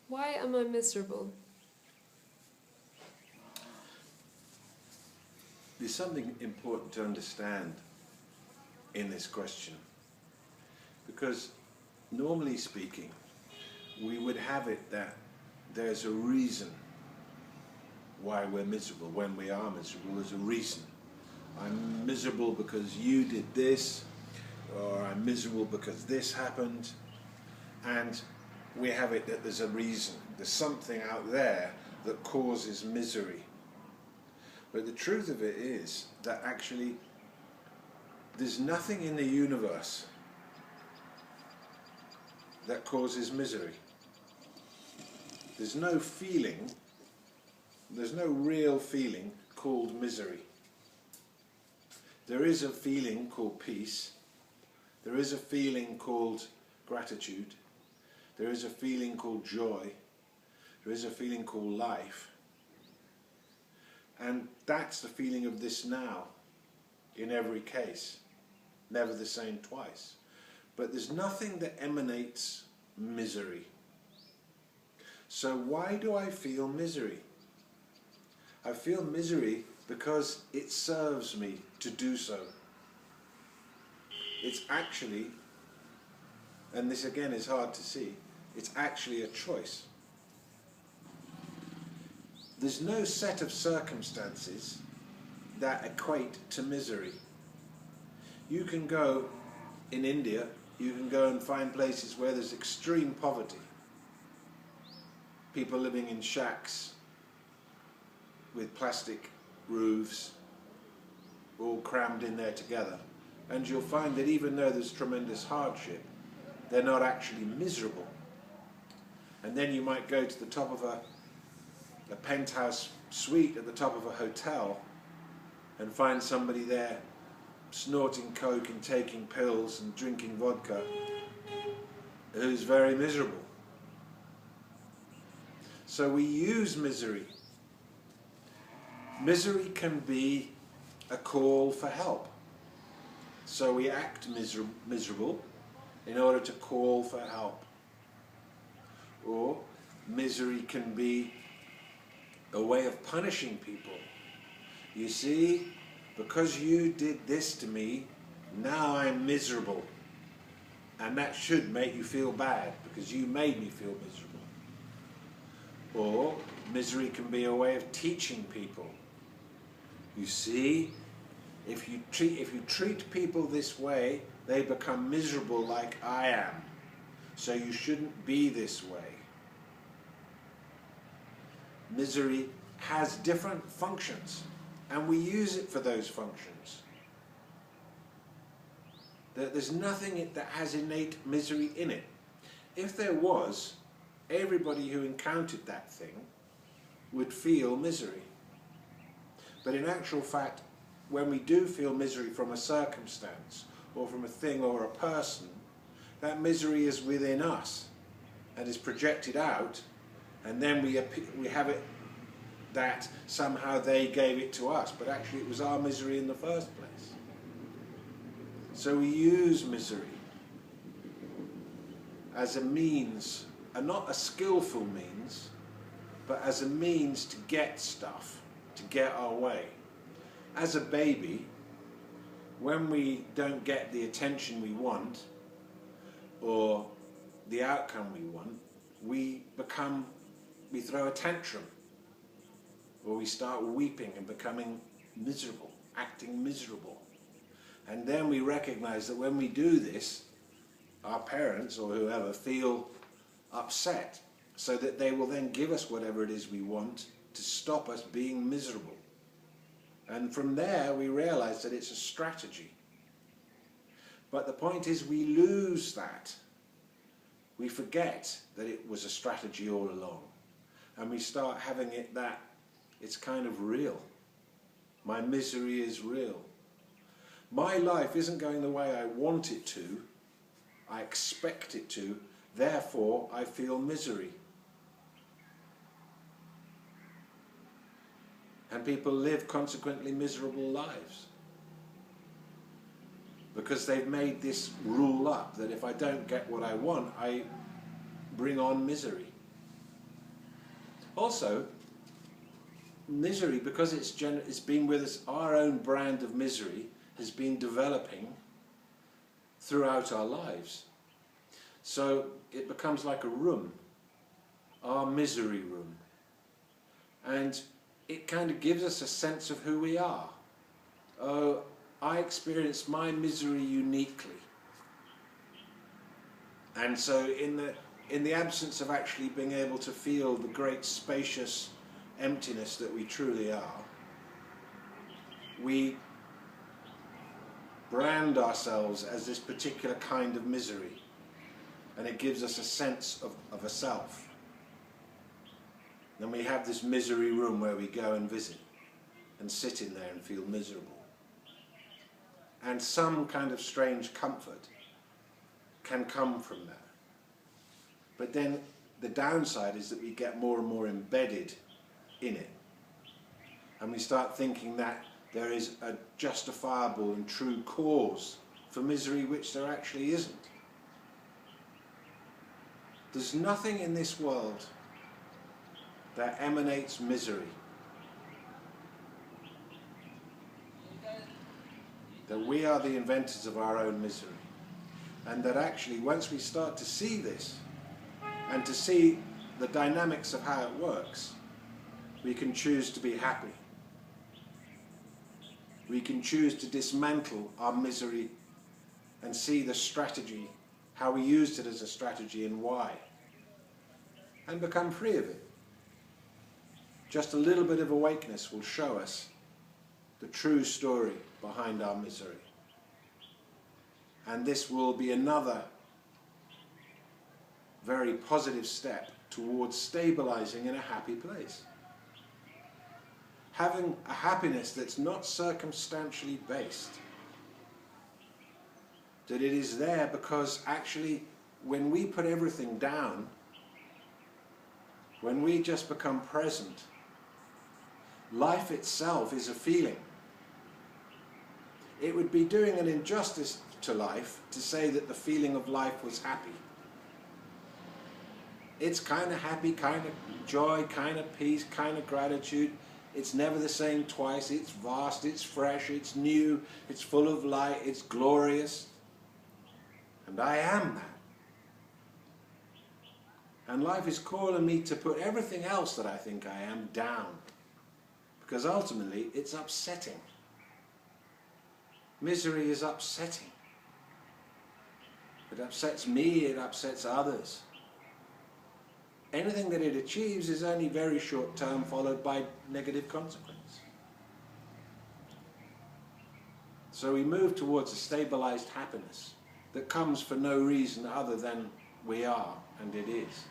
Why am I miserable? There's something important to understand in this question, because normally speaking, we would have it that there's a reason why we're miserable. When we are miserable, there's a reason. I'm miserable because you did this, or I'm miserable because this happened, and we have it that there's a reason. There's something out there that causes misery. But the truth of it is that actually there's nothing in the universe that causes misery. There's no feeling, there's no real feeling called misery. There is a feeling called peace. There is a feeling called gratitude. There is a feeling called joy. There is a feeling called life. And that's the feeling of this now in every case. Never the same twice. But there's nothing that emanates misery. So why do I feel misery? I feel misery because it serves me to do so. It's actually, and this again is hard to see, it's actually a choice. There's no set of circumstances that equate to misery. You can go in India, you can go and find places where there's extreme poverty. People living in shacks with plastic roofs, all crammed in there together. And you'll find that even though there's tremendous hardship, they're not actually miserable. And then you might go to the top of a penthouse suite at the top of a hotel and find somebody there snorting coke and taking pills and drinking vodka who's very miserable. So we use misery. Misery can be a call for help. So we act miserable in order to call for help. Or misery can be a way of punishing people. You see, because you did this to me, now I'm miserable. And that should make you feel bad, because you made me feel miserable. Or misery can be a way of teaching people. You see, if you treat people this way, they become miserable like I am. So you shouldn't be this way. Misery has different functions, and we use it for those functions. There's nothing that has innate misery in it. If there was, everybody who encountered that thing would feel misery. But in actual fact, when we do feel misery from a circumstance, or from a thing or a person, that misery is within us and is projected out, and then we have it that somehow they gave it to us, but actually it was our misery in the first place. So we use misery as a means, and not a skillful means, but as a means to get stuff, to get our way. As a baby, when we don't get the attention we want, or the outcome we want, we throw a tantrum, or we start weeping and becoming miserable, acting miserable. And then we recognize that when we do this, our parents or whoever feel upset, so that they will then give us whatever it is we want to stop us being miserable. And from there we realize that it's a strategy. But the point is, we lose that. We forget that it was a strategy all along. And we start having it that it's kind of real. My misery is real. My life isn't going the way I want it to. I expect it to. Therefore, I feel misery. And people live consequently miserable lives, because they've made this rule up that if I don't get what I want, I bring on misery. Also, misery, because it's been with us, our own brand of misery has been developing throughout our lives. So it becomes like a room, our misery room. And it kind of gives us a sense of who we are. Oh, I experience my misery uniquely. And so in the absence of actually being able to feel the great spacious emptiness that we truly are, we brand ourselves as this particular kind of misery, and it gives us a sense of a self. Then we have this misery room where we go and visit and sit in there and feel miserable. And some kind of strange comfort can come from that. But then the downside is that we get more and more embedded in it. And we start thinking that there is a justifiable and true cause for misery, which there actually isn't. There's nothing in this world that emanates misery. That we are the inventors of our own misery. And that actually, once we start to see this, and to see the dynamics of how it works, we can choose to be happy. We can choose to dismantle our misery and see the strategy, how we used it as a strategy and why, and become free of it. Just a little bit of awakeness will show us the true story behind our misery. And this will be another very positive step towards stabilizing in a happy place. Having a happiness that's not circumstantially based. That it is there because actually when we put everything down, when we just become present, life itself is a feeling. It would be doing an injustice to life to say that the feeling of life was happy. It's kind of happy, kind of joy, kind of peace, kind of gratitude. It's never the same twice. It's vast, it's fresh, it's new, it's full of light, it's glorious. And I am that. And life is calling me to put everything else that I think I am down. Because ultimately, it's upsetting. Misery is upsetting. It upsets me, it upsets others. Anything that it achieves is only very short term, followed by negative consequence. So we move towards a stabilized happiness that comes for no reason other than we are, and it is.